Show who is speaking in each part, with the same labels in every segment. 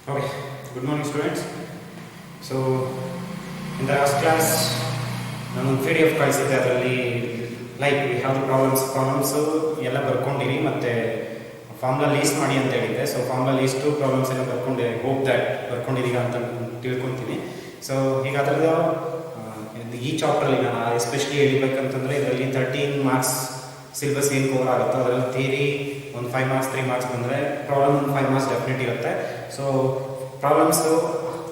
Speaker 1: Okay, good morning students. So in the last class ನಾನು PDF ಕಳಿಸಿದ್ದೆ ಅದರಲ್ಲಿ like we have the problems ಎಲ್ಲ ಬರ್ಕೊಂಡಿರಿ ಮತ್ತು formula list ಮಾಡಿ ಅಂತ ಹೇಳಿದ್ದೆ. ಸೊ ಫಾರ್ಮುಲಾ ಲೀಸ್ಟು ಪ್ರಾಬ್ಲಮ್ಸ್ ಎಲ್ಲ ಬರ್ಕೊಂಡೆ, ಹೋಪ್ ದ್ಯಾಟ್ ಬರ್ಕೊಂಡಿದ್ದೀರಾ ಅಂತ ತಿಳ್ಕೊತೀನಿ. ಸೊ ಈಗ ಅದರದ್ದು ಈ ಚಾಪ್ಟ್ರಲ್ಲಿ ನಾನು ಎಸ್ಪೆಷಲಿ ಹೇಳಿಬೇಕಂತಂದರೆ ಇದರಲ್ಲಿ 13 ಮಾರ್ಕ್ಸ್ ಸಿಲೆಬಸ್ ಏನು ಕವರ್ ಆಗುತ್ತೋ ಅದರಲ್ಲಿ ಥಿಯರಿ ಒಂದು 5 ಮಾರ್ಕ್ಸ್ 3 ಮಾರ್ಕ್ಸ್ ಬಂದರೆ ಪ್ರಾಬ್ಲಮ್ ಒಂದು 5 ಮಾರ್ಕ್ಸ್ ಡೆಫಿನೆಟ್ ಇರುತ್ತೆ. ಸೊ ಪ್ರಾಬ್ಲಮ್ಸು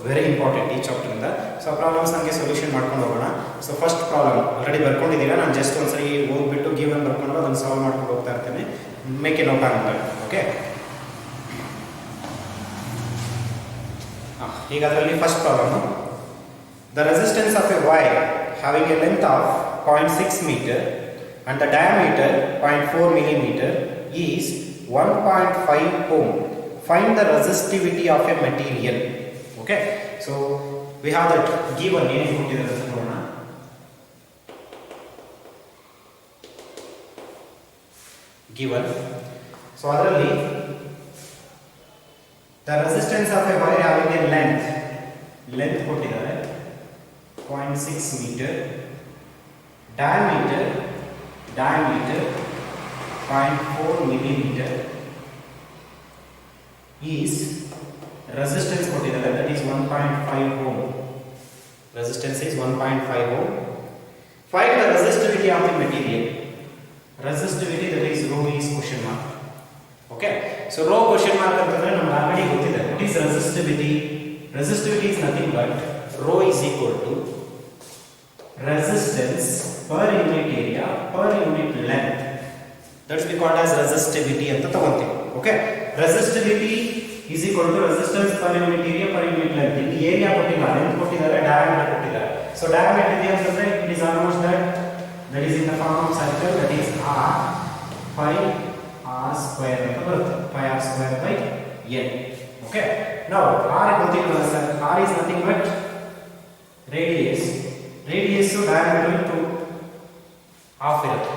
Speaker 1: ವೆರಿ ಇಂಪಾರ್ಟೆಂಟ್ ಈ ಚಾಪ್ಟರಿಂದ. ಸೊ ಪ್ರಾಬ್ಲಮ್ಸ್ ನನಗೆ ಸೊಲ್ಯೂಷನ್ ಮಾಡ್ಕೊಂಡು ಹೋಗೋಣ. ಸೊ ಫಸ್ಟ್ ಪ್ರಾಬ್ಲಮ್ ಆಲ್ರೆಡಿ ಬರ್ಕೊಂಡಿದ್ದೀರಾ, ನಾನು ಜಸ್ಟ್ ಒಂದ್ಸರಿ ಹೋಗ್ಬಿಟ್ಟು ಗಿವನ್ ಬರ್ಕೊಂಡು ಅದನ್ನು ಸಾಲ್ವ್ ಮಾಡ್ಕೊಂಡು ಹೋಗ್ತಾ ಇರ್ತೇನೆ. Make A note on that. Okay, ಈಗ ಅದರಲ್ಲಿ first problem, the resistance of A wire having a length of 0.6 meter and the diameter 0.4 millimeter is 1.5 ohm. Find the resistivity of a material. Okay, so we have that given ಏನು ಕೊಟ್ಟಿದ್ದಾರೆ ಅಂತ ನೋಡೋಣ. Given, so ಅದರಲ್ಲಿ the resistance of a wire having a length ಕೊಟ್ಟಿದ್ದಾರೆ 0.6 meter, diameter 0.4 millimeter is resistance ಕೊಟ್ಟಿದ್ದಾರೆ, that is 1.5 ohm. Resistance is 1.5 ohm. Find the resistivity of the material. Resistivity, that is rho is question mark. Okay, so rho question mark ಅಂತಂದ್ರೆ ನಮಗೆ already ಗೊತ್ತಿದೆ. What is resistivity? Resistivity is nothing but rho is equal to resistance per unit area per unit length. That's we called as resistivity ಅಂತ ತಗೊಂತೀವಿ. Okay, resistivity is equal to resistance per unit area per unit length. ಇಲ್ಲಿ area ಕೊಟ್ಟಿಲ್ಲ, length ಕೊಟ್ಟಿದ್ದಾರೆ, diameter ಕೊಟ್ಟಿದ್ದಾರೆ. So diameter ಇದೆ ಅಂತಂದ್ರೆ it is almost that is in the form of circle, that is r pi r square ಅಂತ ಬರುತ್ತೆ, pi r square by n. Okay, now r ಗೊತ್ತಿಲ್ಲ sir, r is nothing but radius to diameter into half ಇರುತ್ತೆ.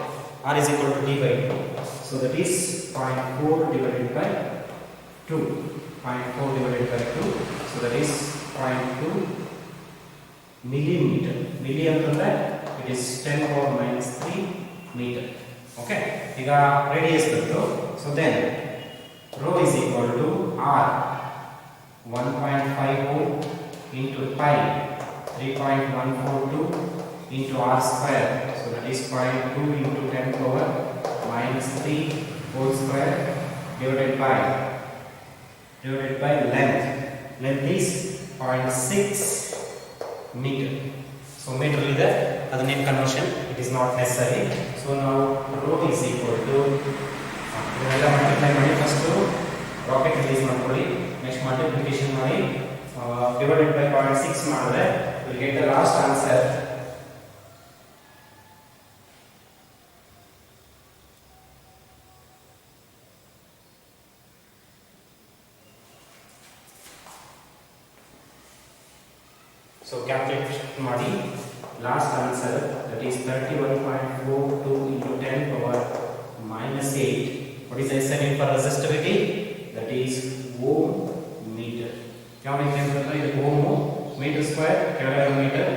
Speaker 1: r is equal to d by 2. So that is 0.4 divided by 2. 0.4 divided by 2. So that is 0.2 millimeter. Milli ಅಂತಂದ್ರೆ it is 10 power minus 3 meter. Okay, ಈಗ radius ಬಂತು. So then rho is equal to r 1.5 ohm into pi 3.142 into r square. So that is 0.2 into 10 power minus 3 whole square divided by length. Length is 0.6 meter. So meter ಇದೆ, ಅದು name conversion, it is not necessary. So now rho is equal to ಇದೆಲ್ಲ multiply ಮಾಡಿ, first rocket release ಮಾಡ್ಕೊಳ್ಳಿ, next multiplication ಮಾಡಿ divided by 0.6 ಮಾಡಿದ್ರೆ we'll get the last answer. So calculate ಮಾಡಿ last answer, that is 31.42 into 10 power minus 8. What is the SI unit for resistivity? That is ohm meter. ಯಾವ ರೀತಿ ಅಂತಂದ್ರೆ ಇದು ohm metre square ಕೆಳಗಡೆ metre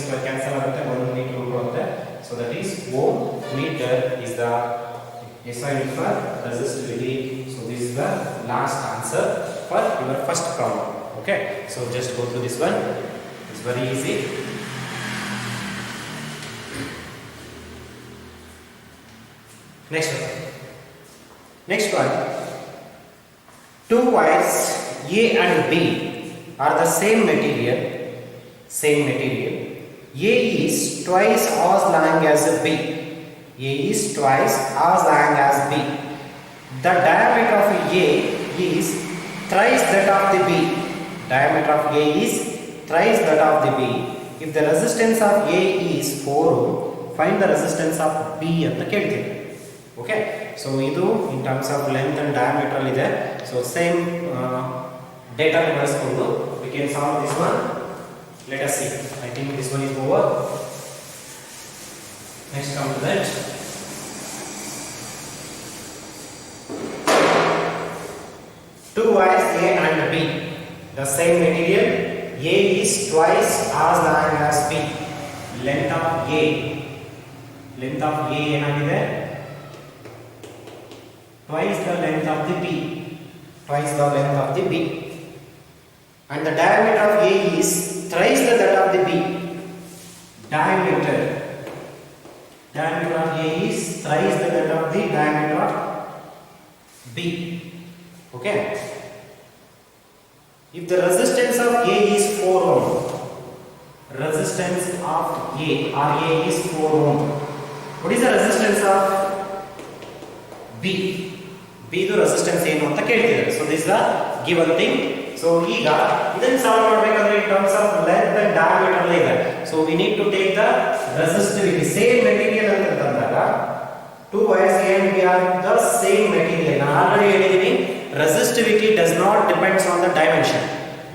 Speaker 1: square cancel ಆಗುತ್ತೆ, 1 metre ಉಳಿಯುತ್ತೆ. So that is ohm metre is the SI unit for resistivity. So this is the last answer for your first problem. Okay, so just go through this one, it's very easy. Next one, two wires A and B are the same material. A is twice as long as B. The diameter of A is thrice that of the B. If the resistance of A is 4 ohm, find the resistance of B ಅಂತ ಕೇಳ್ತೀವಿ. Okay, so ಇದು in terms of length and diameter ಇದೆ. So same data ಬಳಸಿಕೊಂಡು we can solve this one. Let us see. I think this one is over. Next come to that. Two wires A and B the same material, A is twice as long as B. Length of A ಏನಾಗಿದೆ twice the length of the B, twice the length of the B, and the diameter of A is thrice the that of the B. Diameter of A is thrice the that of the diameter of B. Okay. If the resistance of A is 4 ohm, resistance of A is 4 ohm. What is the resistance of B? B the resistance ಏನು ಅಂತ ಕೇಳ್ತಿದ್ದಾರೆ. So this is the given thing. So ಈಗ ಇದನ್ನು solve ಮಾಡಬೇಕಂದ್ರೆ in terms of length and diameter ಅಲ್ಲೇ ಇದೆ. So we need to take the resistivity, same material ಅಂತ ತಂದಾಗ two wires A and B are the same material. ನಾನು already ಹೇಳಿದ್ದೀನಿ, resistivity does not depends on the dimension.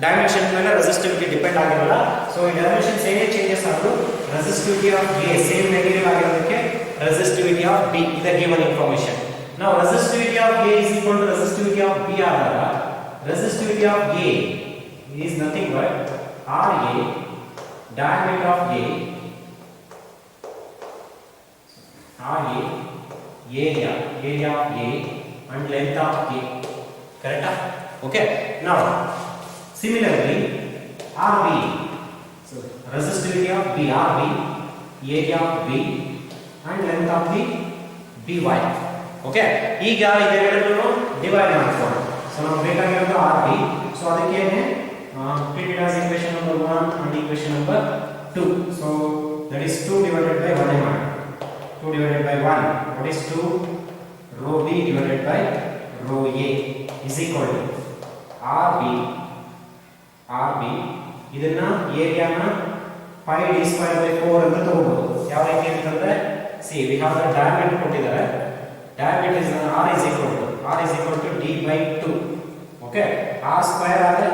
Speaker 1: Dimension ಮೇಲೆ resistivity depend ಆಗಿರಲ್ಲ. So ಈ dimensions ಏನೇ changes ಆದರೂ resistivity of A same material ಆಗಿರೋದಕ್ಕೆ resistivity of B is the given information. Now resistivity of A is equal to resistivity of B ಆದಾಗ resistivity of A is nothing but RA, diameter of A, RA, area of A and length of A. Correct? Okay. Now similarly RB, so resistivity of B, RB, area of B and length of the BY. Okay. ಈಗ ಇದೆರಡನ್ನು divide ಮಾಡ್ಕೊಳ್ಳೋಣ. So ನಾವು ಬೇಕಾಗಿರೋದು RB. So ಅದಕ್ಕೇನೆ treat it as equation number 1 and equation number 2. So that is 2 divided by 1 ಮಾಡಿ. 2 divided by 1. What is 2? Rho B divided by rho A is equal to RB ಇದನ್ನ ಏರಿಯಾನ pi d square by 4 ಅಂತ ತಗೋಬಹುದು. ಯಾವ ರೀತಿ ಅಂತಂದ್ರೆ see we have the diameter ಕೊಟ್ಟಿದ್ದಾರೆ. Diameter is R is equal to d by 2. Okay, R square ಆದ್ರೆ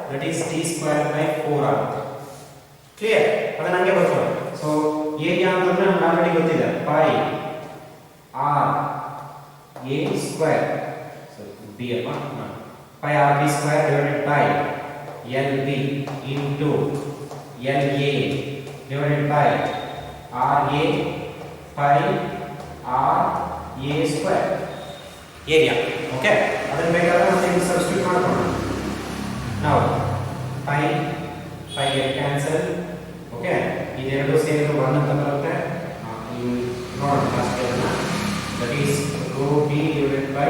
Speaker 1: that is d square by 4 ಆಗುತ್ತೆ. Clear? ಅದನ್ನ ಹಂಗೆ ಬರ್ಕೊಳ್ಳಿ. ಸೊ ಏರಿಯಾ ಅಂತಂದ್ರೆ ನಮಗೆ ಆಲ್ರೆಡಿ ಗೊತ್ತಿದೆ, pi r a square, so b ಅಪ್ಪ, pi r b square divided by lb into la divided by ra pi r a square area. Okay, ಅದನ್ನ ಬೇಕಾದ್ರೆ ಮತ್ತೆ ಇಲ್ಲಿ ಸಬ್ಸ್ಟಿಟ್ಯೂಟ್ ಮಾಡ್ಕೊಳ್ಳೋಣ. ನಾವು pi get cancel. Okay, ಇದೆರಡು ಸೇರಿದ್ರೆ 1 ಅಂತ ಬರುತ್ತೆ. ನೋಡೋಣ ಫಸ್ಟ್ ಇದನ್ನ. That is rho b divided by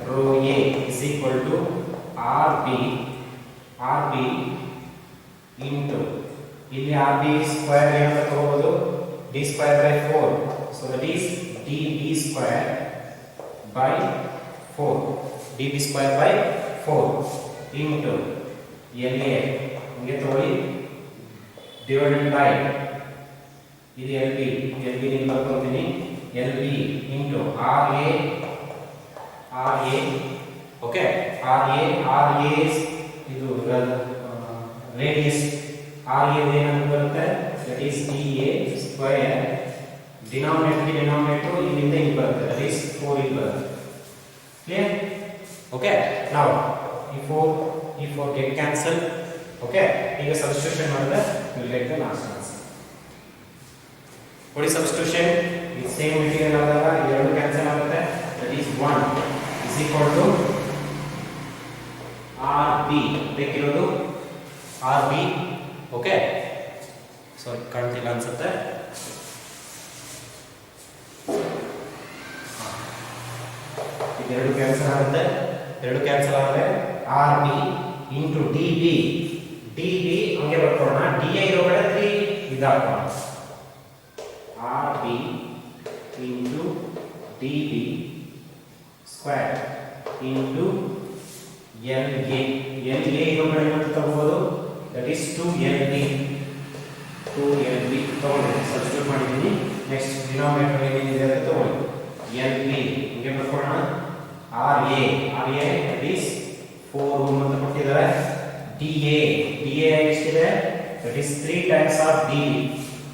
Speaker 1: rho a is equal to rb into ಇಲ್ಲಿ rb square ಏನು ತಗೋಬಹುದು, d square by 4. So that is db square by 4, db square by 4 into la ಹಿಂಗೆ ತಗೊಳ್ಳಿ divided by ಇದು lb ನಿಮಗೆ ಬರ್ಕೊಳ್ತೀನಿ, lb into ra. Okay, ra is ಇದು radius ra ಏನಂತ ಬರುತ್ತೆ, that is da square, denominator ಇಲ್ಲಿಂದ ಇಲ್ಲಿ ಬರುತ್ತೆ, that is 4 ಇಲ್ಲಿ ಬರುತ್ತೆ. Clear? Okay, now ಈ 4 get cancel. Okay, ಈಗ substitution ಮಾಡಿದ್ರೆ you will get the last answer. What is substitution? ಈ same material ಆದಾಗ ಎರಡು ಕ್ಯಾನ್ಸಲ್ ಆಗುತ್ತೆ, that is 1 is equal to RB, ಬೇಕಿರೋದು RB. Okay, sorry ಕಾಣ್ತಿಲ್ಲ ಅನ್ಸುತ್ತೆ. ಇದೆರಡು ಕ್ಯಾನ್ಸಲ್ ಆಗುತ್ತೆ, ಆದರೆ RB into DB ಹಂಗೆ ಬರ್ಕೊಳ್ಳೋಣ, DA ಇರೋ ಕಡೆ 3 ಇದಾಕೋಣ. RB into DB square into LA ಇರೋ ಕಡೆ ಏನಂತ ತಗೋಬಹುದು, that is 2LB ತಗೊಂಡು ಸಬ್ಸ್ಟಿಟ್ಯೂಟ್ ಮಾಡಿದ್ದೀನಿ. ನೆಕ್ಸ್ಟ್ ಡಿನಾಮಿನೇಟರ್ ಏನಿದೆ ಅಂತ ತಗೊಳ್ಳಿ, LB ಹಂಗೆ ಬರ್ಕೊಳ್ಳೋಣ. RA that is 4 ohm ಅಂತ ಕೊಟ್ಟಿದ್ದಾರೆ. DA ಎಷ್ಟಿದೆ, that is 3 times of DB,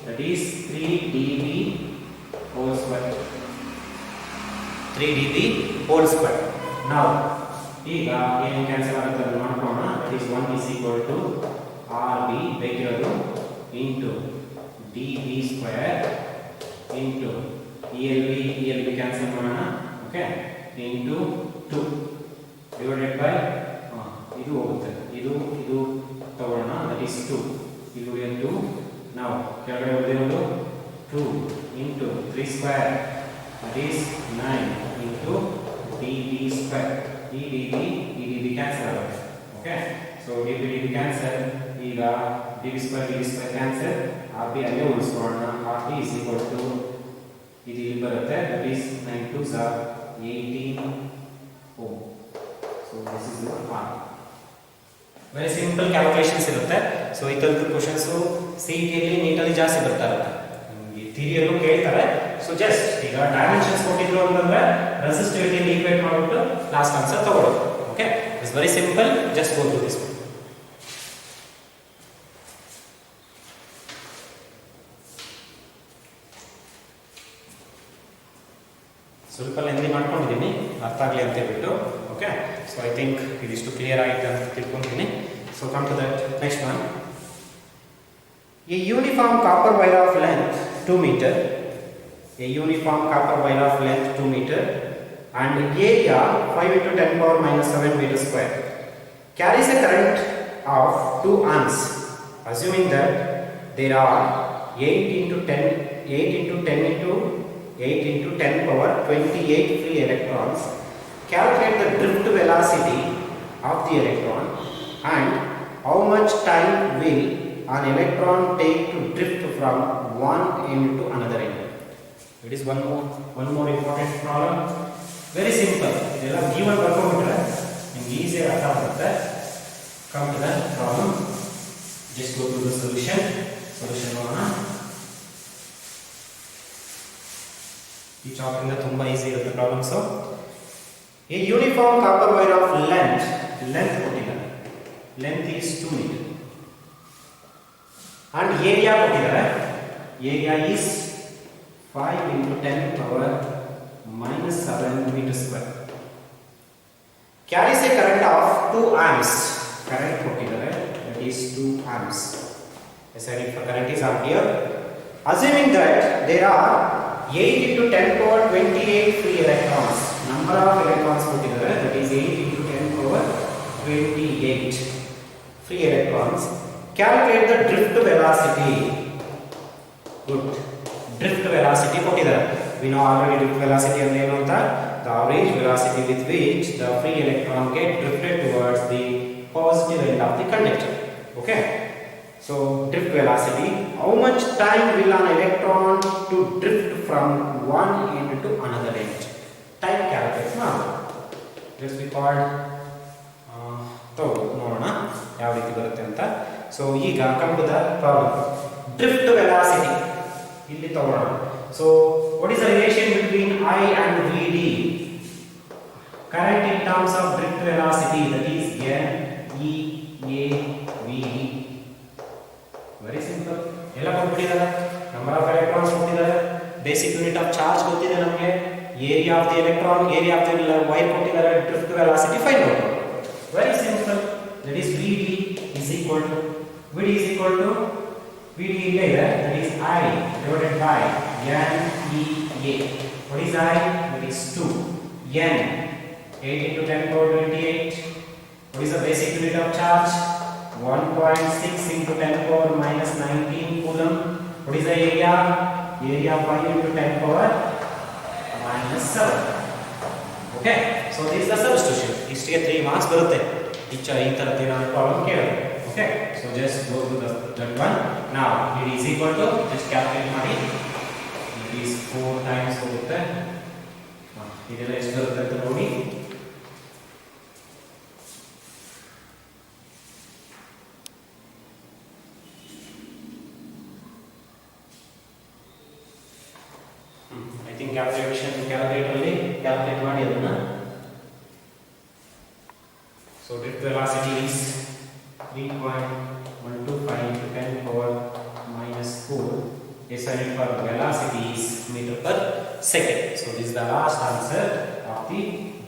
Speaker 1: that is 3 dB whole square. Now ಈಗ ಏನು ಕ್ಯಾನ್ಸಲ್ ಆಗುತ್ತೆ ಅಂತ ಮಾಡ್ಕೊಳ್ಳೋಣ, that is 1 is equal to RB ಬೇಕಿರೋದು into DB square into ELB cancel ಮಾಡೋಣ ಓಕೆ into 2 divided by ಇದು ಹೋಗುತ್ತೆ ಇದು ತಗೊಳ್ಳೋಣ that is 2 ಇದು 2 now ಕೆಳಗಡೆ ಉಳಿದಿರೋದು 2 into 3 square that is 9 into dB square dB cancel ಆಗುತ್ತೆ ಓಕೆ so dB cancel ಈಗ dB square cancel RB ಅಲ್ಲೇ ಉಳಿಸ್ಕೊಳ್ಳೋಣ RB is equal to ಇದು ಇಲ್ಲಿ ಬರುತ್ತೆ that is 9 2s are 18 ohm so this is the R very simple calculations ಇರುತ್ತೆ so ಇದರ questions CET ಅಲ್ಲಿ ನೀಟಾಗಿ ಜಾಸ್ತಿ ಬರ್ತಾ ಇರುತ್ತೆ ನಿಮಗೆ ಥಿಯರಿಯಲ್ಲೂ ಕೇಳ್ತಾರೆ so just ಈಗ ಡೈಮೆನ್ಷನ್ಸ್ ಕೊಟ್ಟಿದ್ರು ಅಂತಂದ್ರೆ ರೆಸಿಸ್ಟಿವಿಟಿ ಈಕ್ವೇಟ್ ಮಾಡಿಬಿಟ್ಟು ಲಾಸ್ಟ್ ಆನ್ಸರ್ ತಗೊಳ್ಳೋದು okay it's very simple just go through this ಸ್ವಲ್ಪ ಲೆಂದಿ ಮಾಡ್ಕೊಂಡಿದ್ದೀನಿ ಅರ್ಥ ಆಗಲಿ ಅಂತ ಹೇಳ್ಬಿಟ್ಟು ಓಕೆ ಸೊ ಐ ಥಿಂಕ್ ಇದಿಷ್ಟು ಕ್ಲಿಯರ್ ಆಯಿತು ಅಂತ ತಿಳ್ಕೊಂಡಿದ್ದೀನಿ so come to that next one a uniform copper wire of length 2 meter a uniform copper wire of length 2 meter and area 5 into 10 power minus 7 meter square carries a current of 2 amps assuming that there are 8 into 10 into 10 power 28 free electrons. Calculate the drift velocity of the electron and how much time will an electron take to drift from one end to another end. It is one more important problem. Very simple. ಇದೆಲ್ಲ given ಬರ್ಕೊಂಡ್ಬಿಟ್ರೆ ನಿಮಗೆ easy ಅರ್ಥ ಆಗುತ್ತೆ. Come to the problem. Just go to the solution. Solution ನೋಡೋಣ. ಈ chapter ಇಂದ ತುಂಬಾ easy ಇರುತ್ತೆ problems. A uniform copper wire of length ಕೊಟ್ಟಿದ್ದಾರೆ. Length is 2 meter. And area ಕೊಟ್ಟಿದ್ದಾರೆ. Area is 5 into 10 power minus 7 meter square. Carries a current of 2 amps. Current ಕೊಟ್ಟಿದ್ದಾರೆ. That is 2 amps. Deciding for current is ampere. Assuming that there are 8 into 10 power 28 free electrons. Number of electrons ಕೊಟ್ಟಿದ್ದಾರೆ. That is 8 into 10 power 28 free electrons. Calculate the drift velocity. Good. Drift velocity ಕೊಟ್ಟಿದ್ದಾರೆ. We know already drift velocity ಅಂದ್ರೆ ಏನು ಅಂತ. The average velocity with which the free electron get drifted towards the positive end of the conductor. Okay. So drift velocity. How much time will an electron to drift from one end to another end? Time calculate ಮಾಡೋಣ. This we called ನೋಡೋಣ ಯಾವ ರೀತಿ ಬರುತ್ತೆ ಅಂತ. So ಈಗ come to the problem. Drift velocity ಇಲ್ಲಿ ತಗೊಳ್ಳೋಣ. So what is the relation between I and VD? Current in terms of drift velocity, that is N E A V D. Very simple. ಎಲ್ಲ ಕೊಟ್ಟಿದ್ದಾರೆ. Number of electrons ಕೊಟ್ಟಿದ್ದಾರೆ. Basic unit of charge ಗೊತ್ತಿದೆ ನಮಗೆ. Area of the electron, area of the wire ಕೊಟ್ಟಿದ್ದಾರೆ. Drift velocity find out. Very simple. That is VD is equal to VD ಇಲ್ಲೇ ಇದೆ. That is I divided by N E A. What is I? That is 2. N 8 into 10 power 28. What is the basic unit of charge? 1.6 into 10 power minus 19 coulomb. What is the area? Area 5 into 10 power minus 7. Okay. So this is the substitution. ಇಷ್ಟಿಗೆ 3 marks ಬರುತ್ತೆ. ಈ ತರದ್ದು ಏನಾದ್ರು problem ಕೇಳೋದು. Okay. So just go to that one. Now it is equal to just calculate ಮಾಡಿ. It is 4 times ಹೋಗುತ್ತೆ. ಇದೆಲ್ಲ ಎಷ್ಟು ಬರುತ್ತೆ ಅಂತ ನೋಡಿ. I think calculate ಅಲ್ಲಿ calculate ಮಾಡಿ ಅದನ್ನ. So drift velocity is 3.125 into 10 power minus 4. Decided for velocity is meter per second. So this is the last answer of the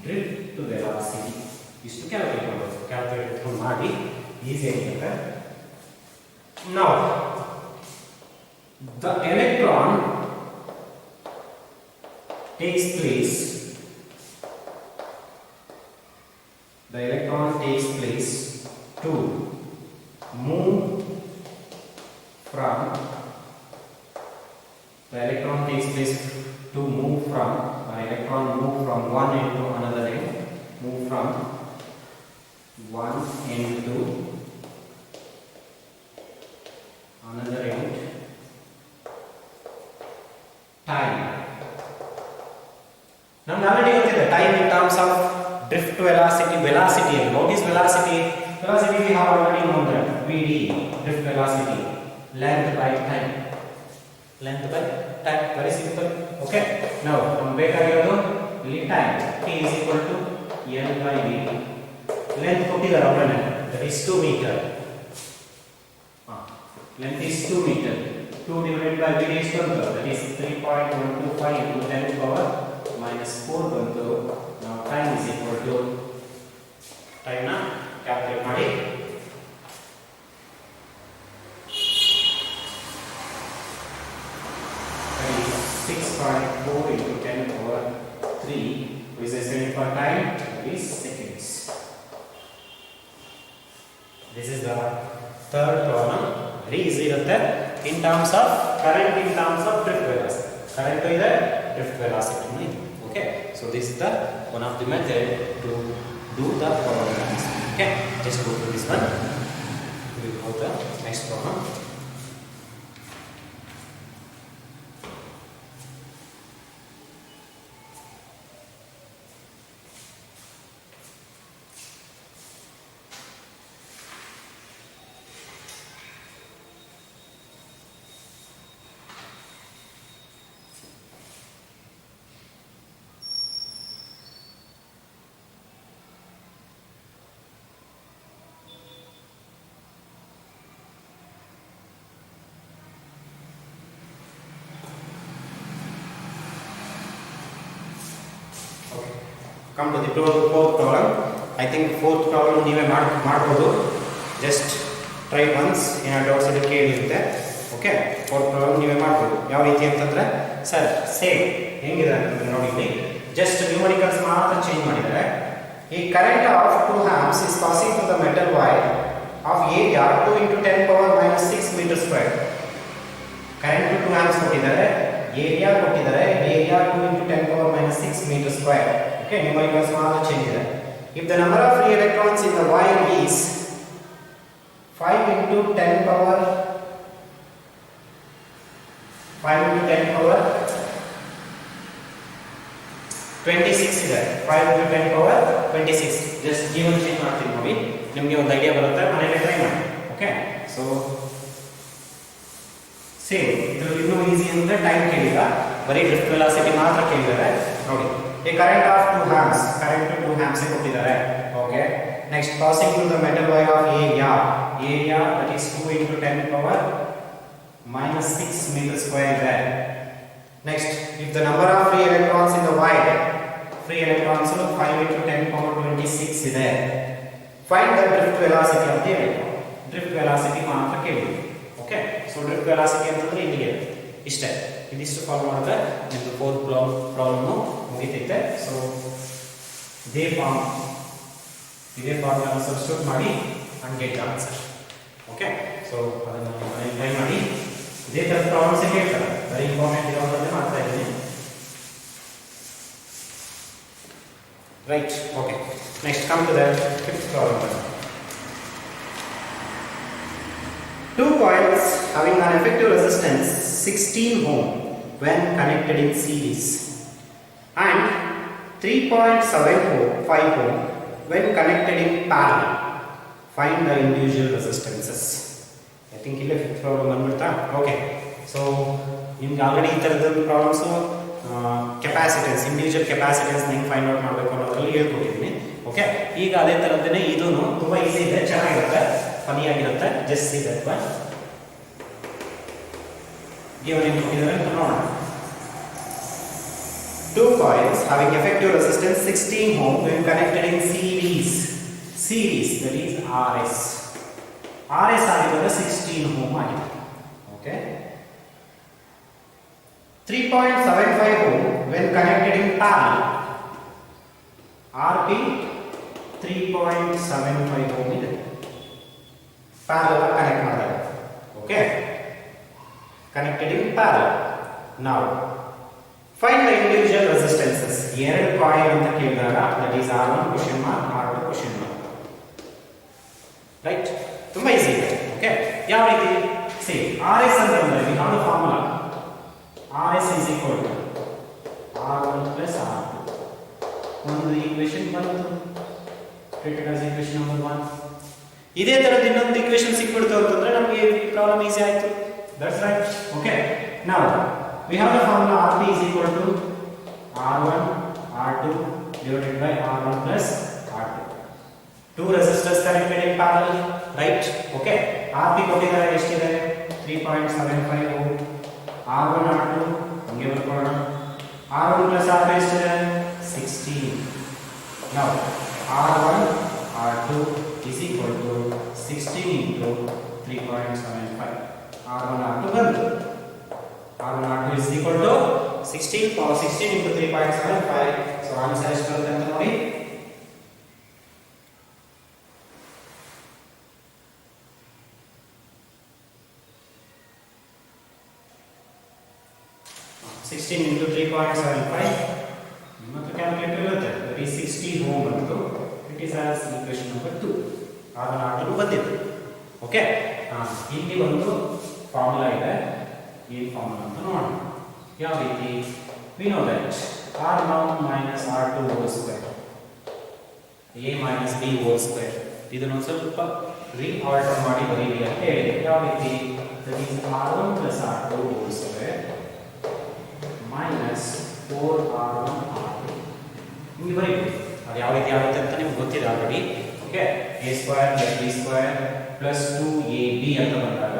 Speaker 1: drift velocity. Is to calculate ಮಾಡಿ easy ಆಗಿರುತ್ತೆ. Now the electron takes place to move from an electron move from one end to another end, move from one end to another end. Time. Now already ಗೊತ್ತಿದೆ time in terms of drift velocity. What is velocity? Velocity we have already known that vd, drift velocity, length by time. Very simple. Okay. Now ಬೇಕಾಗಿರೋದು ಇಲ್ಲಿ time. T is equal to L by v. Length ಕೊಟ್ಟಿದ್ದಾರೆ ಅವರೇ, that is 2 meter. Length is 2 meter. 2 divided by v is that is 3.125 into 10 power minus 4 ಬಂತು. Now time is equal to time ನ calculate ಮಾಡಿ. That is 6.4 into 10 power 3, which is unit for time, that is seconds. This is the third problem. Very easy irutte in terms of current, in terms of drift velocity. Current ide, drift velocity nu ide. Okay, so this is the one of the method to do the problems. Okay, just go to this one. We will go to the next problem. Come to the fourth problem. I think fourth problem ನೀವೇ ಮಾಡಬಹುದು. Just try once. ಏನಾದ್ರು doubts ಇದ್ರೆ ಕೇಳಿರುತ್ತೆ. Okay, fourth problem ನೀವೇ ಮಾಡಬಹುದು. ಯಾವ ರೀತಿ ಅಂತಂದ್ರೆ sir same ಹೆಂಗಿದೆ ಅಂತಂದ್ರೆ ನೋಡಿ, ಇಲ್ಲಿ ಜಸ್ಟ್ ನ್ಯೂಮರಿಕಲ್ಸ್ ಮಾತ್ರ ಚೇಂಜ್ ಮಾಡಿದ್ದಾರೆ. ಈ current off 2 amps is passing through the metal wire of area 2 into 10 power minus 6 meter square. Current 2 amps ಕೊಟ್ಟಿದ್ದಾರೆ, ಏರಿಯಾ ಕೊಟ್ಟಿದ್ದಾರೆ, area 2 into 10 power minus 6 meter square. Okay, numericals ಮಾತ್ರ ಚೇಂಜ್ ಇದೆ. If the number of free electrons in the wire is 5 into 10 power 26 ಇದೆ. 5 into 10 power 26. Just given change ಮಾಡ್ತೀನಿ ನೋಡಿ, ನಿಮಗೆ ಒಂದು idea ಬರುತ್ತೆ, ಮನೆಯಲ್ಲಿ ಟ್ರೈ ಮಾಡಿ. ಓಕೆ, ಸೊ ಸೇಮ್ ಇದರಲ್ಲಿ ಇನ್ನೂ ಈಸಿ ಅಂದ್ರೆ ಟೈಮ್ ಕೇಳಿಲ್ಲ, ಬರೀ ಡ್ರಿಫ್ಟ್ ವೆಲಾಸಿಟಿ ಮಾತ್ರ ಕೇಳಿದ್ದಾರೆ ನೋಡಿ. A current of 2 amps, current 2 amps ಕೊಟ್ಟಿದ್ದಾರೆ. Okay, next passing through the metal wire of area that is 2 into 10 power minus 6 meter square there. Next, if the number of free electrons in the wire, free electrons 5 into 10 power 26 ಇದೆ. Find the drift velocity of the electron. Drift velocity ಮಾತ್ರ ಕೇಳಿದೆ. Okay, so drift velocity ಅಂತಂದ್ರೆ ಇಲ್ಲಿಗೆ ಇಷ್ಟೇ, ಇದಿಷ್ಟು follow ಮಾಡಿದ್ರೆ ನಿಮ್ಮದು fourth problem ಮುಗಿತೈತೆ. So ಇದೇ ಫಾರ್ಮುಲಾ ಸಬ್ಸ್ಟಿಟ್ಯೂಟ್ ಮಾಡಿ and get the answer. Okay, so ಅದನ್ನು ಮನೆಯಲ್ಲಿ ಟ್ರೈ ಮಾಡಿ. ಇದೇ ಥರದ ಪ್ರಾಬ್ಲಮ್ಸ್ ಕೇಳ್ತಾರೆ, ವೆರಿ ಇಂಪಾರ್ಟೆಂಟ್ ಇರೋದ್ರಲ್ಲೇ ಮಾಡ್ತಾ ಇದ್ದೀನಿ. Right, okay, next come to the fifth problem. Two coils having an effective resistance 16 ohm when connected in series and 3.75 ohm when connected in parallel. Find the individual resistances. I think ಇಲ್ಲಿ fifth problem ಬಂದ್ಬಿಡ್ತಾ. Okay, so ನಿಮ್ಗೆ already ಈ ಥರದ problems capacitance, individual capacitance ಹೆಂಗೆ find out ಮಾಡಬೇಕು ಅನ್ನೋದ್ರಲ್ಲಿ ಹೇಳ್ಕೊಟ್ಟಿದ್ದೀನಿ. Okay, ಈಗ ಅದೇ ಥರದ್ದೇ ಇದೂ ತುಂಬ ಈಸಿ ಇದೆ, ಚೆನ್ನಾಗಿರುತ್ತೆ, ಫನಿಯಾಗಿರುತ್ತೆ. Just see that one. Given ಏನು ಕೊಟ್ಟಿದ್ದಾರೆ ಅಂತ ನೋಡೋಣ. Two coils having effective resistance 16 ohm when connected in series, that is RS. R S ಆಗಿರೋದು 16 ಓಮ್ ಆಗಿದೆ. Okay, 3.75 ohm when connected in parallel. RP 3.75 ohm ಇದೆ parallel ಕನೆಕ್ಟ್ ಮಾಡಿದಾಗ. Okay, connected in parallel. Now find the individual resistances. ಎರಡು coil ಅಂತ ಕೇಳಿದಾಗ that is R1 question mark, R2 question mark. Right? ತುಂಬಾ easy ಇದೆ. Okay, ಯಾವ ರೀತಿ? see RS ಅಂತಂದ್ರೆ we have the formula. RS is equal to R1 plus R2. ಒಂದು equation ಬಂತು, treated as equation number 1. ಇದೇ ತರದ ಇನ್ನೊಂದು ಈಕ್ವೇಷನ್ ಸಿಕ್ಬಿಡ್ತು ಅಂತಂದ್ರೆ ನಮಗೆ ಪ್ರಾಬ್ಲಮ್ ಈಸಿ ಆಯ್ತು. That's right. Okay, now we have the formula RP is equal to R1 R2 divided by R1 plus R2. Two resistors connected in parallel, right? Okay, RP ಕೊಟ್ಟಿದ್ದಾರೆ ಎಷ್ಟಿದೆ? 3.75 ohm. R1 R2 ಹಂಗೆ ಬರ್ಕೊಳ್ಳೋಣ. R1 plus R2 ಎಷ್ಟಿದೆ? 16. Now R1 R2 is equal to 16 into 3.75. R1 R2 ಬಂತು. R1 R2 is equal to 16 power 16 into 3.75. So answer ಎಷ್ಟು ಬರುತ್ತೆ ಅಂತ ನೋಡಿ. Sixteen into 3.75. ಮತ್ತು ಕ್ಯಾಲ್ಕುಲೇಟರ್ ಇರುತ್ತೆ. That is 60 ohm ಬಂತು. It is as equation number 2. R1 R2 ಬಂದಿದೆ. Okay, ಇಲ್ಲಿ ಒಂದು ಫಾರ್ಮುಲಾ ಇದೆ. ಈ ಫಾರ್ಮುಲಾ ಅಂತ ನೋಡೋಣ ಯಾವ ರೀತಿ. we know that R1 minus R2 whole square, A minus B whole square. ಇದನ್ನು ಸ್ವಲ್ಪ ರೀಆಲ್ಟರ್ ಮಾಡಿ ಬರೀರಿ ಅಂತ ಹೇಳಿದೆ. ಯಾವ ರೀತಿ? that is R1 plus R2 whole square minus 4R1 R2. ಹಿಂಗೆ ಬರೀಬೇಕು. ಅದು ಯಾವ ರೀತಿ ಆಗುತ್ತೆ ಅಂತ ನಿಮ್ಗೆ ಗೊತ್ತಿದೆ already. Okay, A square plus B square plus 2AB ಅಂತ ಬಂದಾಗ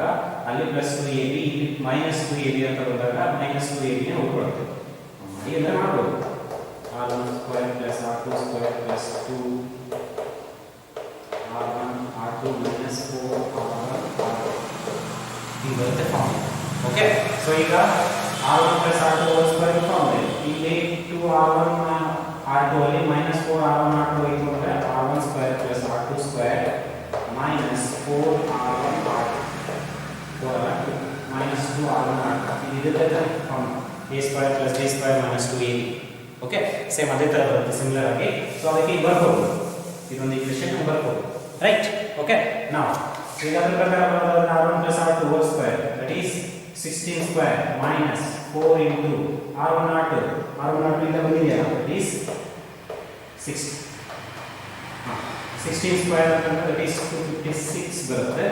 Speaker 1: ಅಲ್ಲಿ ಪ್ಲಸ್ 2AB, ಇಲ್ಲಿ ಮೈನಸ್ 2AB ಅಂತ ಬಂದಾಗ ಮೈನಸ್ 2AB ನೇ ಉಳ್ಕೊಳ್ಳುತ್ತೆ. ಮಾಡಿ ಎಲ್ಲ ಮಾಡ್ಬೋದು. R1 square plus R2 square plus 2 R1 R2 minus 4R1 R2 ಇದು ಬರುತ್ತೆ ಫಾರ್ಮ್. ಓಕೆ, ಸೊ ಈಗ R1 plus R2 whole square form ಇದೆ. ಇಲ್ಲಿ 2R1 R2 ಅಲ್ಲಿ minus 4R1 R2 ಇತ್ತು ಅಂದ್ರೆ R1 square plus R2 square minus 4R1 R2 minus 2R1 R2. ಇದು form A square plus B square minus 2AB. Okay, same ಅದೇ ತರ ಬರುತ್ತೆ similar ಆಗಿ. ಸೊ ಅದಕ್ಕೆ ಈಗ ಬರ್ಬೋದು, ಇದೊಂದು ಈಕ್ವೇಷನ್ ಬರ್ಬೋದು, ರೈಟ್? ಓಕೆ, ನಾವು ಈಗ ಅದರ ಪ್ರಕಾರ ಬರೋದಾದ್ರೆ R1 plus R2 whole square that is 16 square minus 4 into R1 R2 ಇಂದ ಬಂದಿದೆಯಲ್ಲ that is 16 square ಅಂತಂದ್ರೆ that is 256 ಬರುತ್ತೆ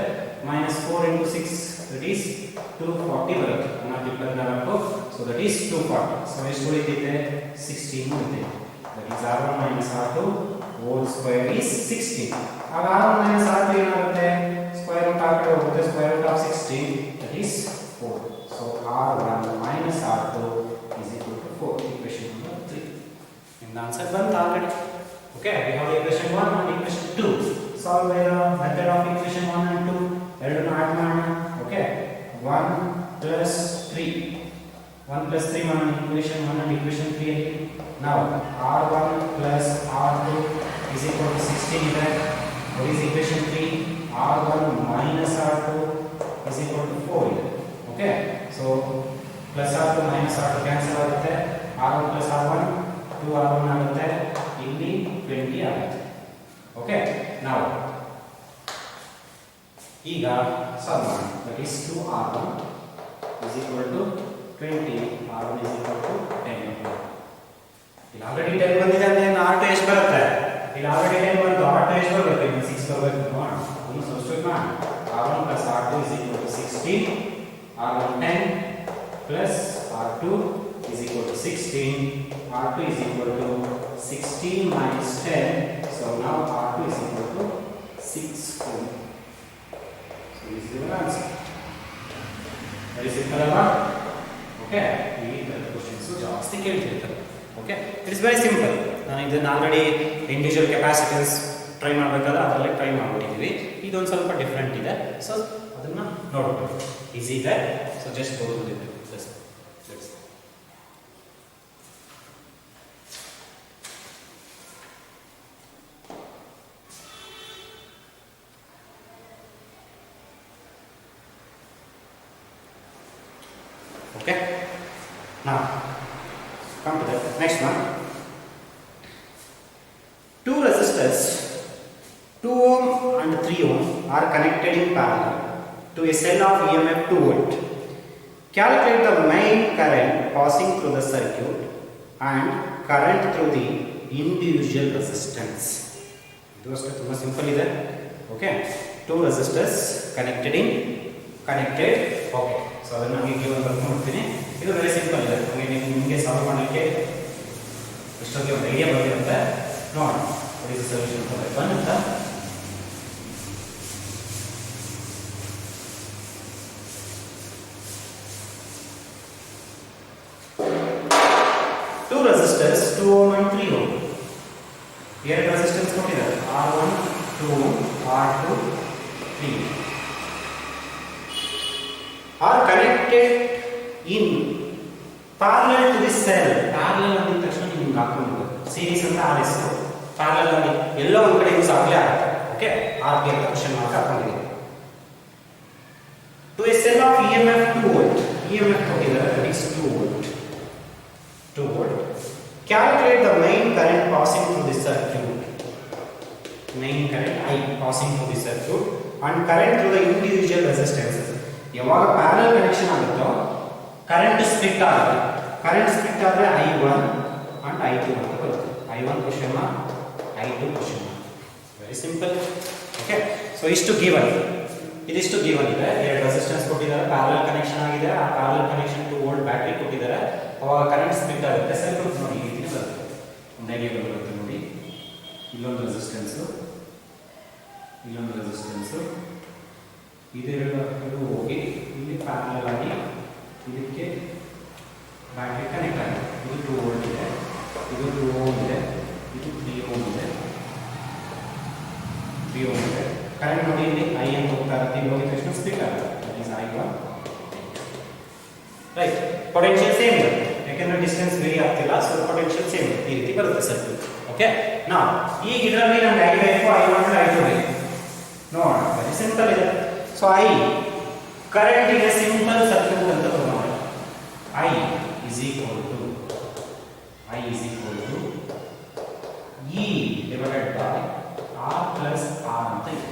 Speaker 1: minus 4 into 6 that is 240 ಬರುತ್ತೆ. 44, so that is 240. so ಎಷ್ಟು ಉಳಿದಿದೆ? 16 ಉಳಿದಿದೆ. that is R1 minus R2 whole square is 16. ಆಗ R1 minus R2 ಏನಾಗುತ್ತೆ? square root ಆ ಕಡೆ ಹೋಗುತ್ತೆ, square root of 16 that is 4. so R1 minus R2 is equal to 4. equation number 3. and the answer ಬಂತು already. okay, we have equation 1 and equation 2. solve by the method of equation 1 and 2. ಎರಡನ್ನು add ಮಾಡೋಣ. okay, 1 plus 3 ಮಾಡೋಣ equation 1 and equation 3 ಅಲ್ಲಿ. now R1 plus R2 is equal to 16 ಇದೆ. what is equation 3? R1 minus R2 is equal to 4 ಇದೆ. okay, so plus R2 minus R2 cancel ಆಗುತ್ತೆ. R1 plus R1 2R1 ಆಗುತ್ತೆ. ಇಲ್ಲಿ 20 ಆಗುತ್ತೆ. okay, now ಈಗ solve ಮಾಡೋಣ. that is 2R1 is equal to 20, R1 is equal to 10. ಇಲ್ಲಿ already 10 ಬಂದಿದೆ ಅಂದ್ರೆ R2 ಎಷ್ಟು ಬರುತ್ತೆ? ಇಲ್ಲಿ ಆಲ್ರೆಡಿ 10 ಬಂತು, R2 ಎಷ್ಟು ಬರುತ್ತೆ? ಇನ್ನು 6 ಬರಬೇಕು. ನೋಡೋಣ, ಇನ್ನು ಸಬ್ಸ್ಟಿಟ್ಯೂಟ್ ಮಾಡೋಣ. R1 plus R2 is equal to 16, R1 10 plus R2 is equal to 16, R2 is equal to 16 minus 10, so now R2 is equal to 6 ohm. so this is the answer. very simple ಅಲ್ವಾ? okay, ಈ ತರ questions ಜಾಸ್ತಿ ಕೇಳ್ತಿರ್ತಾರೆ. okay, it is very simple. ನಾನು ಇದನ್ನ already individual capacitance try ಮಾಡಬೇಕಾದ್ರೆ ಅದರಲ್ಲೇ try ಮಾಡ್ಬಿಟ್ಟಿದ್ದೀವಿ. ಇದೊಂದು ಸ್ವಲ್ಪ ಡಿಫ್ರೆಂಟ್ ಇದೆ. ಸೊ ಅದನ್ನ ನೋಡ್ಬೋದು, ಈಸಿ ಇದೆ. So just go to it. Okay, now come to the next one. Two resistors 2 ohm and 3 ohm are connected in parallel to a cell of EMF 2 volt. Calculate the main current passing through the circuit and current through the individual resistance. It was ತುಂಬಾ simple ಇದೆ. Okay, two resistors connected. Okay, so ಅದನ್ನ ನಾನು ಈಗ ಬರ್ಕೊಂಡು ಹೋಗ್ತೀನಿ. ಇದು very simple ಇದೆ. ನಿಮಗೆ ಸಾಲ್ವ್ ಮಾಡಲಿಕ್ಕೆ ಇಷ್ಟೊಂದು ಒಂದು ಐಡಿಯಾ ಬಂದಿರುತ್ತೆ. ನೋಡೋಣ what is the solution for that one ಅಂತ. Two resistors 2 ohm and 3 ohm. ಎರಡು ರೆಸಿಸ್ಟೆನ್ಸ್ ಕೊಟ್ಟಿದ್ದಾರೆ, R1 2 ohm, R2 3 ohm. Are connected in parallel to this cell. Parallel ಅಂದಿದ ತಕ್ಷಣ ನಿಮಗೆ ಹಾಕೊಂಡು ಸೀರೀಸ್ ಅಂತ RS, parallel ಅಲ್ಲಿ ಎಲ್ಲೋ ಒಂದು ಕಡೆ ಯೂಸ್ ಆಗಲೇ ಆಗುತ್ತೆ. ಓಕೆ, R ಗೆ ಆಪ್ಷನ್ ಮಾರ್ಕ್ ಹಾಕೊಂಡಿದ್ದೀವಿ. To a cell of EMF 2 volt. EMF ಕೊಟ್ಟಿದ್ದಾರೆ, that is 2 volt. 2 volt. Calculate the main current passing through this circuit. Main current I passing through this circuit and current through the individual resistances. ಯಾವಾಗ parallel connection ಆಗುತ್ತೋ current split ಆಗುತ್ತೆ. Current split ಆದರೆ I1 and I2 ಅಂತ ಬರುತ್ತೆ. I1 question mark, I2 question mark. Very simple. Okay, so ಇಷ್ಟು given, ಇದಿಷ್ಟು given ಇದೆ. ಎರಡು ರೆಸಿಸ್ಟೆನ್ಸ್ ಕೊಟ್ಟಿದ್ದಾರೆ, ಪ್ಯಾರಲಲ್ ಕನೆಕ್ಷನ್ ಆಗಿದೆ. ಆ ಪ್ಯಾರಲಲ್ ಕನೆಕ್ಷನ್ 2 ವೋಲ್ಟ್ ಬ್ಯಾಟರಿ ಕೊಟ್ಟಿದ್ದಾರೆ. ಅವಾಗ ಕರೆಂಟ್ ಸ್ಪ್ಲಿಟ್ ಆಗುತ್ತೆ. ಸರ್ಕ್ಯೂಟ್ ನೋಡಿ ಈ ರೀತಿ ಬರುತ್ತೆ. ಒಂದು ಐಡಿಯಾ ಬರುತ್ತೆ ನೋಡಿ. ಇಲ್ಲೊಂದು ರೆಸಿಸ್ಟೆನ್ಸು, ಇಲ್ಲೊಂದು ರೆಸಿಸ್ಟೆನ್ಸು, ಇದು ಹೋಗಿ ಇಲ್ಲಿ ಪ್ಯಾರಲಲ್ ಆಗಿ ಇದಕ್ಕೆ ಬ್ಯಾಟರಿ ಕನೆಕ್ಟ್ ಆಗಿದೆ. ಇದು 2 ವೋಲ್ಟ್ ಇದೆ, ಇದು 2 ಓಮ್ ಇದೆ, ಇದು 3 ಓಮ್ ಇದೆ, 3 ಓಮ್ ಇದೆ. ಕರೆಂಟ್ ನೋಡಿ ಇಲ್ಲಿ I ಅಂತ ಹೋಗ್ತಾ ಇರುತ್ತೆ, ಇಲ್ಲಿ ಹೋಗಿದ ತಕ್ಷಣ ಸ್ಪ್ಲಿಟ್ ಆಗುತ್ತೆ. That is I1. Right, potential same ಇರುತ್ತೆ ಯಾಕೆಂದ್ರೆ ಡಿಸ್ಟೆನ್ಸ್ ವೇರಿ ಆಗ್ತಿಲ್ಲ. ಸೊ ಪೊಟೆನ್ಷಿಯಲ್ ಸೇಮ್ ಈ ರೀತಿ ಬರುತ್ತೆ ಸರ್ಕ್ಯೂಟ್. ಓಕೆ, ನಾವು ಈಗ ಇದರಲ್ಲಿ ನಮ್ಗೆ I ಬೇಕು, I1 I2 ಬೇಕು. ನೋಡೋಣ, ವೆರಿ ಸಿಂಪಲ್ ಇದೆ. ಸೊ I ಕರೆಂಟ್ ಇದೆ, ಸಿಂಪಲ್ ಸರ್ಕ್ಯೂಟ್ ಅಂತ ತಗೊಂಡ್ರೆ I is equal to E divided by R plus R ಅಂತ ಇದೆ.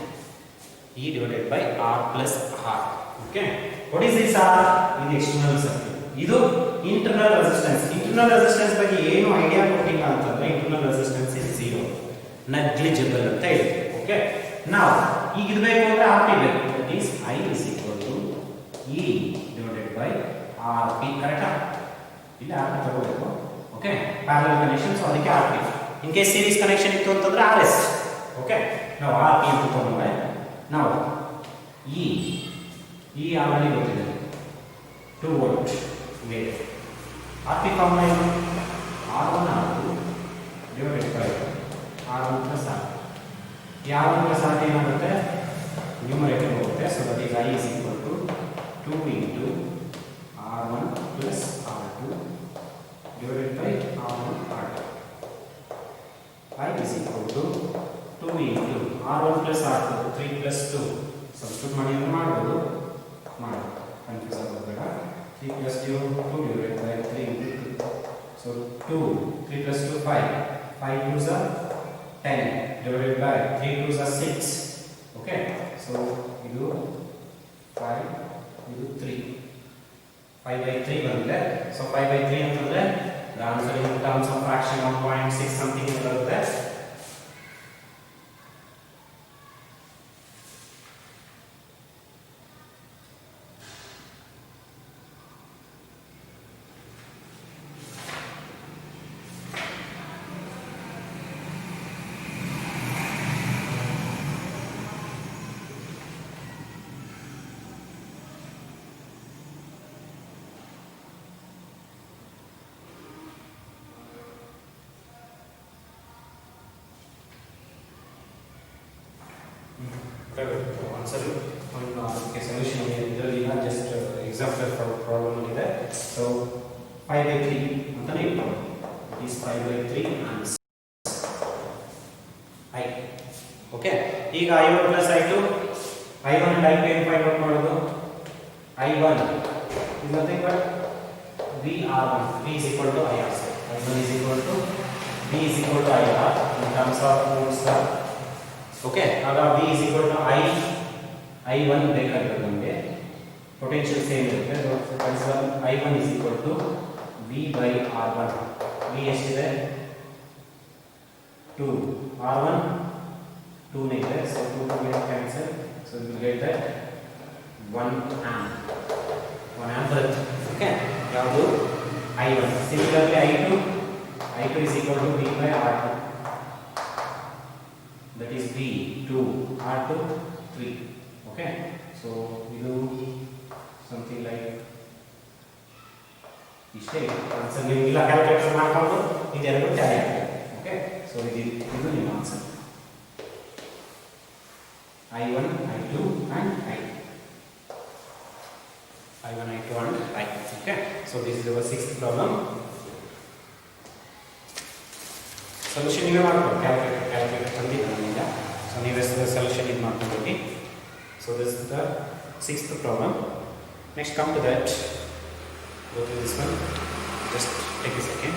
Speaker 1: E divided by R plus R. Okay, what is this R? ಇದು ಎಕ್ಸ್ಟರ್ನಲ್ ಸರ್ಕ್ಯೂಟ್, ಇದು ಇಂಟರ್ನಲ್ ರೆಸಿಸ್ಟೆನ್ಸ್. ಇಂಟರ್ನಲ್ ರೆಸಿಸ್ಟೆನ್ಸ್ ಬಗ್ಗೆ ಏನು idea ಕೊಟ್ಟಿಲ್ಲ ಅಂತಂದ್ರೆ ಇಂಟರ್ನಲ್ ರೆಸಿಸ್ಟೆನ್ಸ್ ಇಸ್ 0, ನೆಗ್ಲಿಜಿಬಲ್ ಅಂತ ಇದೆ. ಓಕೆ, ನಾವು ಈಗ ಇದು ಬೇಕು ಅಂದ್ರೆ RP ಬೇಕು. That is I is equal to E divided by RP. ಕರೆಕ್ಟಾ? ಇಲ್ಲಿ RP ತಗೋಬೇಕು. ಓಕೆ, ಪ್ಯಾರಲಲ್ ಕನೆಕ್ಷನ್, ಸೊ ಅದಕ್ಕೆ RP. In case series connection ಇತ್ತು ಅಂತಂದ್ರೆ RS. ಓಕೆ, ನಾವು RP ಅಂತ ತಗೊಂಡ್ರೆ ನಾವು E ಆಲ್ರೆಡಿ ಗೊತ್ತಿದೆ, 2 ವೋಲ್ಟ್ ಇದೆ. RP ಫಾರ್ಮುಲಾ ಏನು? R1 R2 divided by R1 plus R. R1 plus R ಏನಾಗುತ್ತೆ? ನ್ಯೂಮರೇಟರ್ ಹೋಗುತ್ತೆ. So that is I is equal to 2 into R1 plus R2 divided by R1 R2. I is equal to 2 into R1 plus R2, 3 plus 2. Substitute ಮಾಡಿ ಅಂತ ಮಾಡ್ಬೋದು, ಮಾಡಿ confuse ಆಗೋದಿಲ್ಲ. 3 plus 2 divided by 3 into 2. So 2, 3 plus 2 5, 5 2s are 10 divided by 3 2s are 6. Okay, so ಇದು 5, ಇದು 3, 5 by 3 ಬಂದಿದೆ. So 5 by 3 ಅಂತಂದ್ರೆ the answer in terms of fraction of 0.6 something ಬರುತ್ತೆ. ಒಂದ್ಸರಿ ಒಂದು ಅದಕ್ಕೆ ಸೊಲ್ಯೂಷನ್ ಇದರಲ್ಲಿ ಜಸ್ಟ್ ಎಕ್ಸಾಂಪಲ್ ಪ್ರಾಬ್ಲಮ್ ಇದೆ. ಸೊ 5/3 ಅಂತಾನೆ ಇಟ್ಕೊಳ್ಳಿ. It is 5/3 and I. Okay, ಈಗ I1 plus I2, I1 and I2 ಏನು ಫೈಂಡ್ ಔಟ್ ಮಾಡೋದು? I1 is nothing but VR1. V is equal to IR. I1 is equal to V is equal to IR in terms of Ohm's law. Okay, ಆಗ V is equal to I1 ಬೇಕಾಗಿರೋದು ನಮಗೆ. Potential same ಇರುತ್ತೆ. I1 is equal to V by R1. V ಎಷ್ಟಿದೆ? 2. R1 2 ಇದೆ. So 2 to get cancel. So you will get that 1 amp. 1 amp ಬರುತ್ತೆ. Okay, ಯಾವುದು? I1. Similarly I2 is equal to V by R2. That is V 2, R2 3. Okay, so we do something like ಇಷ್ಟೇ answer. ನೀವು ಇಲ್ಲ calculator ಮಾಡ್ಕೊಂಡು ಇದೆರಡು Tally ಆಗುತ್ತೆ. Okay, so ಇದು ನಿಮ್ಮ answer. I1, I2 and I. I1, I2 and I. Okay, so this is our sixth problem. Solution ನೀವೇ ಮಾಡ್ಕೊಂಡು ಕ್ಯಾಲ್ಕುಲೇಟರ್ ತಂದಿಲ್ಲ ನಮ್ಮಿಂದ. ಸೊ ನೀವೇ ಸೊಲ್ಯೂಷನ್ ಇದು ಮಾಡ್ಕೊಂಡು ಹೋಗಿ. So this is the sixth problem. Next, come to that. Go to this one. Just take a second.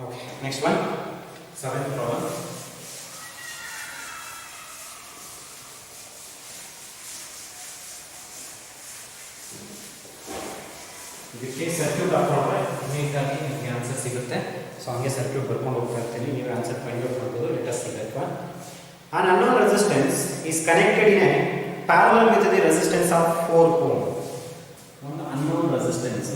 Speaker 1: Okay, next one, seventh problem. ಇದಕ್ಕೆ circuit ಹಾಕೊಂಡ್ರೆ ನೀಟಾಗಿ ನಿಮಗೆ ಆನ್ಸರ್ ಸಿಗುತ್ತೆ. ಸೊ ಹಂಗೆ ಸರ್ಕ್ಯೂಟ್ ಬರ್ಕೊಂಡು ಹೋಗ್ತಾ ಇರ್ತೀನಿ, ನೀವು ಆನ್ಸರ್ ಫೈಂಡ್ ಔಟ್ ಮಾಡ್ಬೋದು. Let us see that one. An unknown resistance is connected in a parallel with the resistance of 4 ohm. ಒಂದು unknown resistance,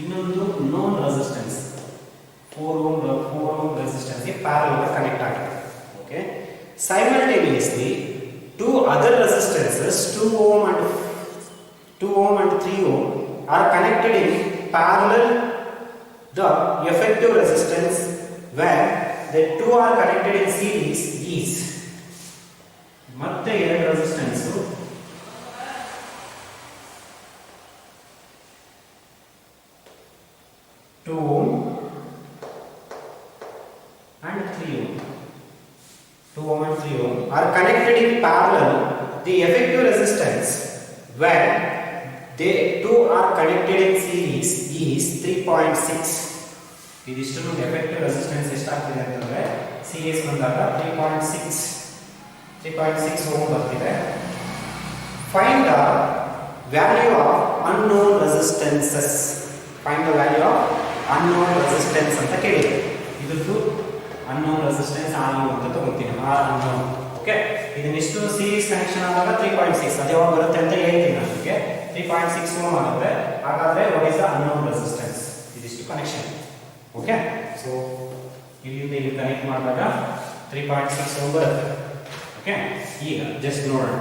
Speaker 1: ಇನ್ನೊಂದು known resistance 4 ohm resistance ಗೆ parallel ಕನೆಕ್ಟ್ ಆಗಿದೆ. Okay, simultaneously two other resistances 2 ohm and 3 ohm are connected in parallel. The effective resistance where the two are connected in series is ಮತ್ತೆ ಎರಡು resistance 2 ohm and 3 ohm. 2 ohm and 3 ohm are connected in parallel. The effective resistance where they two are connected in series is 3.6. ಇದಿಷ್ಟು effective resistance ಎಷ್ಟಾಗ್ತಿದೆ ಅಂತಂದ್ರೆ series ಬಂದಾಗ 3.6 ohm ಬರ್ತಿದೆ. Find the value of unknown resistances. Find the value of unknown resistance ಅಂತ ಕೇಳಿದೆ. ಇದ್ರದ್ದು unknown resistance R ಅಂತ ತಗೋತೀನಿ. R unknown. Okay, ಇದನ್ನಿಷ್ಟು ಸೀರೀಸ್ ಕನೆಕ್ಷನ್ ಆದಾಗ 3.6 ಅದು ಯಾವಾಗ ಬರುತ್ತೆ ಅಂತ ಹೇಳ್ತೀನಿ ನನಗೆ. 3.6 ಓಮ್ ಆಗುತ್ತೆ. ಹಾಗಾದ್ರೆ what is the unknown resistance? ಇದಿಷ್ಟು ಕನೆಕ್ಷನ್. ಓಕೆ, ಸೊ ಇಲ್ಲಿಂದ ಇಲ್ಲಿ ಕನೆಕ್ಟ್ ಮಾಡಿದಾಗ 3.6 ಓಮ್ ಬರುತ್ತೆ. ಓಕೆ, ಈಗ ಜಸ್ಟ್ ನೋಡೋಣ.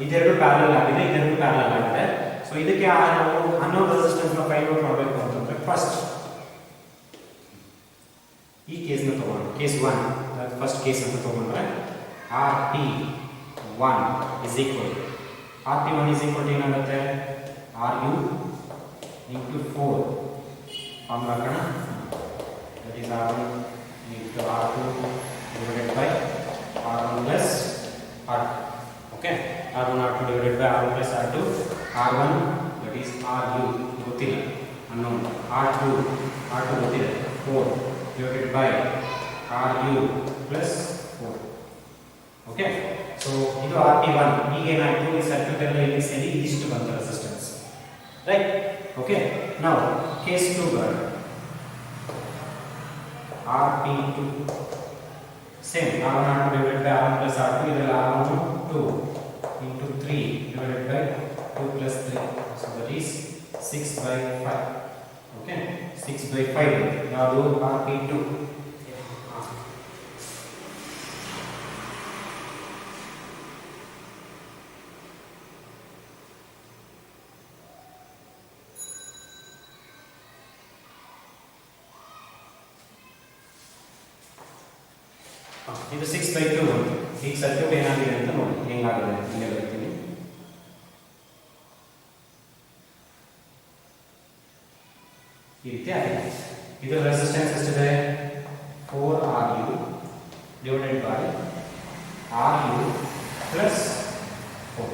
Speaker 1: ಇದೆರಡು ಪ್ಯಾರಲಲ್ ಆಗಿದೆ, ಇದೆರಡು ಪ್ಯಾರಲಲ್ ಆಗಿದೆ. ಸೊ ಇದಕ್ಕೆ ನಾವು ಅನ್ನೋನ್ ರೆಸಿಸ್ಟೆನ್ಸ್ ನ ಫೈಂಡ್ ಔಟ್ ಮಾಡಬೇಕು ಅಂತಂದ್ರೆ ಫಸ್ಟ್ ಈ ಕೇಸ್ ನ ತಗೊಂಡು ಕೇಸ್ 1 ಫಸ್ಟ್ ಕೇಸ್ ಅಂತ ತಗೊಂಡ್ರೆ RT1 is equal ಏನಾಗುತ್ತೆ? RU into 4 ಫಾರ್ಮುಲಾ ಹಾಕೋಣ. that is R1 into R2 divided by R1 plus R2. okay, R1 R2 divided by R1 plus R2. R1 that is RU ಗೊತ್ತಿಲ್ಲ unknown. R2 ಗೊತ್ತಿದೆ 4 divided by RU plus 4. Okay, so ಇದು RP1. ಈಗ ಏನಾಯ್ತು, ಈ circuit ಎಲ್ಲ ಇಲ್ಲಿ ಸೇರಿ ಇಷ್ಟು ಬಂತ ರೆಸಿಸ್ಟೆನ್ಸ್, ರೈಟ್. ಓಕೆ, ನಾವು ಕೇಸ್ 2 ಗಳು RP2 same R1 divided by R1 plus R2, ಇದರಲ್ಲಿ R1 2 into 3 divided by 2 plus 3, so that is 6 by 5. Okay, 6 by 5 ಯಾವುದು RP2. ಇದು 6 by 2. ಈಗ ಸರ್ಕ್ಯೂಟ್ ಏನಾಗಿದೆ ಅಂತ ನೋಡಿ, ಹೆಂಗಾಗಿದೆ ಅಂತ ಹೇಳ್ತೀನಿ. ಈ ರೀತಿ ಆಗಿದೆ. ಇದರ ರೆಸಿಸ್ಟೆನ್ಸ್ ಎಷ್ಟಿದೆ, 4Ru divided by Ru plus 4.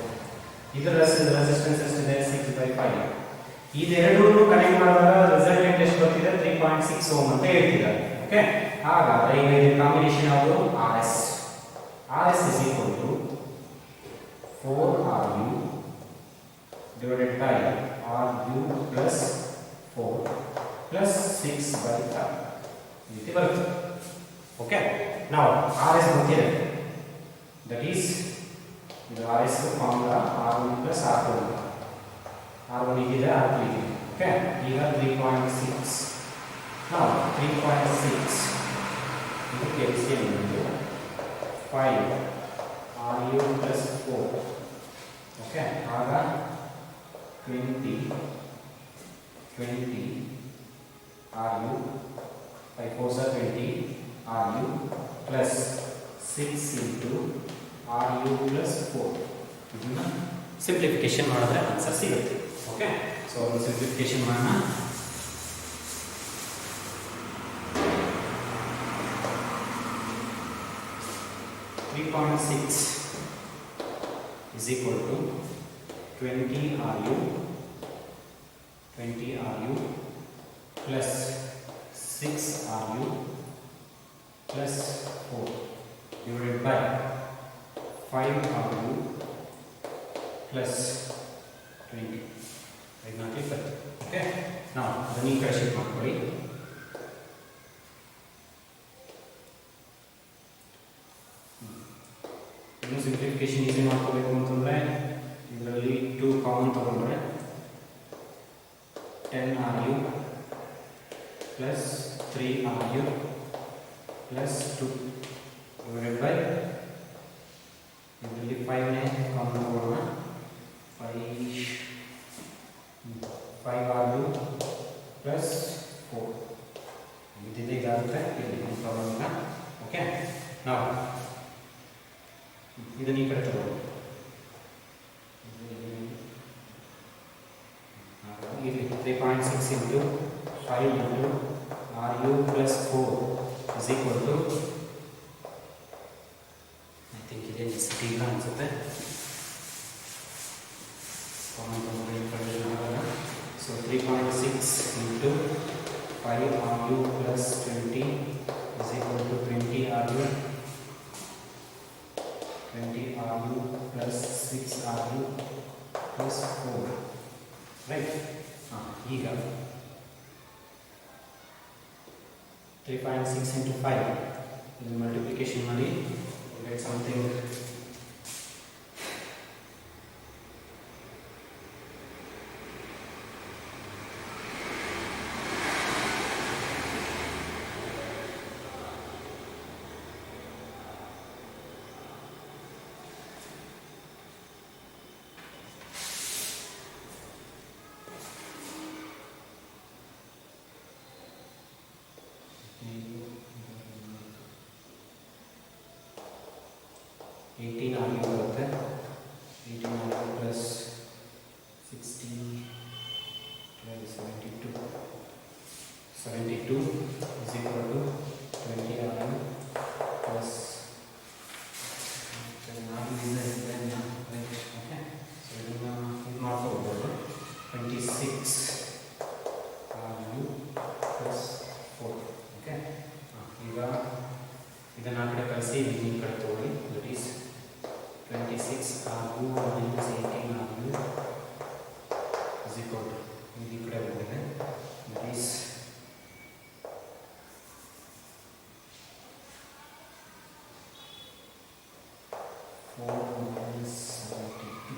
Speaker 1: ಇದರ ರೆಸಿಸ್ಟೆನ್ಸ್ ಎಷ್ಟಿದೆ, 6 by 5. ಇದೆರಡೂ ಕನೆಕ್ಟ್ ಮಾಡಿದಾಗ ರಿಸಲ್ಟೆಂಟ್ ಎಷ್ಟು ಬರ್ತಿದೆ, 3.6 ಓಮ್ ಅಂತ ಹೇಳ್ತಿದ್ದಾರೆ. ಓಕೆ, ಹಾಗಾದ್ರೆ ಈಗ ಇದರ ಕಾಂಬಿನೇಷನ್ ಯಾವುದು, RS is equal to 4Ru divided by Ru plus 4 plus 6 by 5 ಇದು ಬರುತ್ತೆ. ಓಕೆ, ನಾವು RS ಗೊತ್ತಿದೆ, ದಟ್ ಈಸ್ ಇದು RS formula R1 plus R2. R1 ಇದೆ, R2 ಇದೆ. ಓಕೆ, ಈಗ 3.6. ನಾವು 3.6 ಇದಕ್ಕೆ LCM ಬಂದು 5 Ru plus 4. ಓಕೆ, ಆಗ 20 Ru 5 4s are 20 Ru plus 6 into Ru plus 4. ಇದನ್ನ ಸಿಂಪ್ಲಿಫಿಕೇಶನ್ ಮಾಡಿದ್ರೆ ಆನ್ಸರ್ ಸಿಗುತ್ತೆ. ಓಕೆ, ಸೊ ಅದನ್ನು ಸಿಂಪ್ಲಿಫಿಕೇಶನ್ ಮಾಡೋಣ. .6 is equal to 20 Ru plus 6 Ru plus 4 divided by 5 Ru plus 20. Exactly. Okay, now the new equation ಮಾಡ್ಕೊಳ್ಳಿ. ಇನ್ನು simplification easy ಮಾಡ್ಕೋಬೇಕು ಅಂತಂದ್ರೆ ಇದರಲ್ಲಿ 2 ಕಾಮನ್ ತಗೊಂಡ್ರೆ 10 Ru plus 3 Ru plus 2 divided by ಇದರಲ್ಲಿ 5 ನೇ ಕಾಮನ್ ತಗೊಳ್ಳೋಣ. 5 Ru plus 4 ಇದಿದೆ, ಇದಾಗುತ್ತೆ, ಇಲ್ಲಿ ಪ್ರಾಬ್ಲಮ್ ಇಲ್ಲ. ಓಕೆ, ನಾವು ಇದನ್ನ ಈ ಕಡೆ ತಗೊಳ್ಳಿ. ಇಲ್ಲಿ 3.6 into 5 into Ru plus 4 is equal to, I think ಇದೆ ನೆಸಿಟಿ ಇಲ್ಲ ಅನ್ಸುತ್ತೆ. So 3.6 into 5 Ru plus 20 is equal to 20 Ru plus 6 Ru plus 4, right? ಈಗ 3.6 into 5 ಇದು ಮಲ್ಟಿಪ್ಲಿಕೇಶನ್ ಮಾಡಿ get something Ru ಬರುತ್ತೆ. 18 Ru plus 60 plus 72 is equal to 20 Ru plus 10 Ru is there now, right? Okay, so ಇದನ್ನ ಇದು ಮಾಡ್ಕೋಬಹುದು. 26 Ru plus 4. Okay, ಈಗ ಇದನ್ನ ಆ ಕಡೆ 26 RU minus 18 RU is equal to ಇದು ಈ ಕಡೆ ಬಂದಿದೆ that is 4 minus 72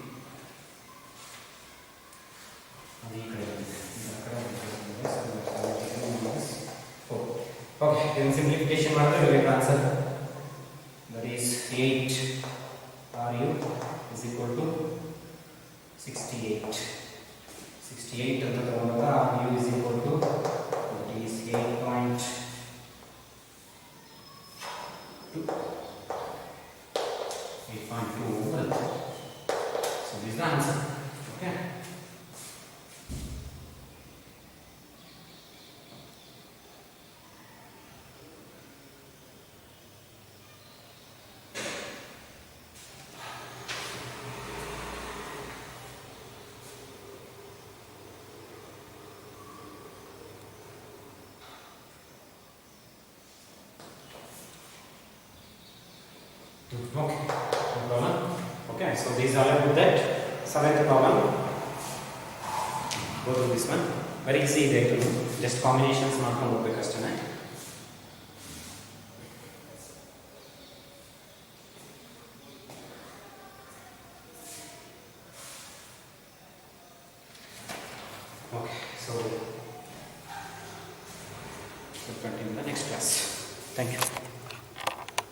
Speaker 1: ಅದು ಈ ಕಡೆ ಬಂದಿದೆ ಇದು ಆ ಕಡೆ ಬಂದಿದೆ so 72 minus 4 okay then simplification ಮಾಡಿದ್ರೆ we get answer that is 8 RU is equal to 68 68 ಅಂತ ತಗೊಂಡಾಗ RU is equal to that is 8.2 ಬರುತ್ತೆ so this is the answer okay Okay, no problem. Okay, so these are about that. Seventh problem. Go to this one. Very easy ಇದೆ ಇದು. Just combinations ಮಾಡ್ಕೊಂಡು ಹೋಗ್ಬೇಕು ಅಷ್ಟೇ. Okay, so we'll continue the next class. Thank you.